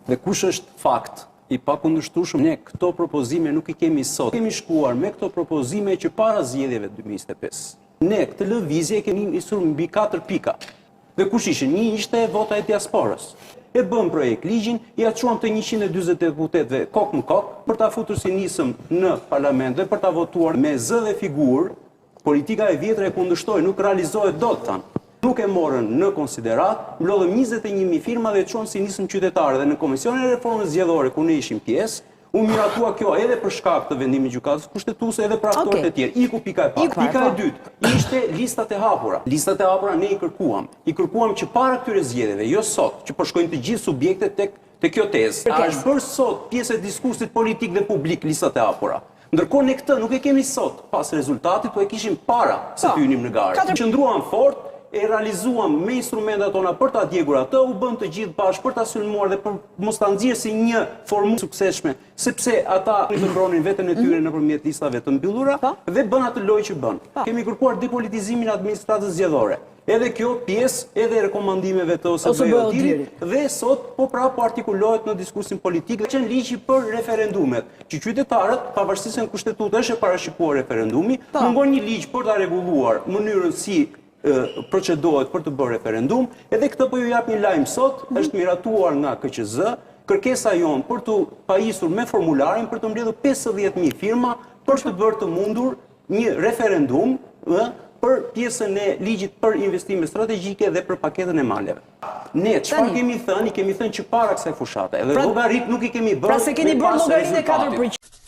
Dhe kush është fakt i pakundërshtueshëm, ne këto propozime nuk i kemi sot. Kemi shkuar me këto propozime që para zgjedhjeve 2025. Ne këtë lëvizje kemi nisur mbi 4 pika. Dhe kush ishin? Një ishte vota e diasporës. E bëm projekt ligjin, ja çuam të 140 deputetëve kok në kok për ta futur si nisëm në parlament dhe për ta votuar me zë dhe figurë. Politika e vjetër e kundërshtoi, nuk realizohet dot tanë. Nuk e morën në konsiderat, mblodhëm 21.000 firma dhe çuam si nisëm qytetarë dhe në Komisionin e Reformës Zgjedhore ku ne ishim pjesë, u miratua kjo edhe për shkak të vendimit gjykatës kushtetuese edhe për aktorët e tjerë. Iku pika e parë. Pika e dytë ishte listat e hapura. Listat e hapura ne i kërkuam që para këtyre zgjedhjeve, jo sot, që po shkojnë të gjithë subjektet tek kjo tezë. Është bërë sot pjesë e diskusit politik dhe publik listat e hapura. Ndërkohë ne këtë nuk e kemi sot, pas rezultatit u e kishim para se të hynim në garë. Qëndruam fort, e realizuam me instrumentat tona për ta djegur atë, u bën të gjithë bashkë për ta sulmuar dhe për mos ta nxjerrë si një formullë suksesshme, sepse ata i mbronin veten e tyre nëpërmjet listave të mbyllura dhe bën atë lojë që bën. Kemi kërkuar depolitizimin e administratës zgjedhore. Edhe kjo pjesë edhe rekomandimeve të OSBE-ut dhe sot po artikulohet në diskusin politik që në ligji për referendumet, që qytetarët, pavarësisht se në kushtetutë është e parashikuar referendumi, mungon një ligj për ta rregulluar mënyrën si procedohet për të bërë referendum, edhe këtë po ju jap një lajm sot, është miratuar nga KQZ, kërkesa jonë për të pajisur me formularin për të mbledhur 50.000 firma për të bërë të mundur një referendum për pjesën e ligjit për investime strategjike dhe për paketën e maleve. Ne çfarë kemi thënë që para kësaj fushate, edhe llogarit nuk i kemi bërë. Pra se keni bërë llogarinë e 4%.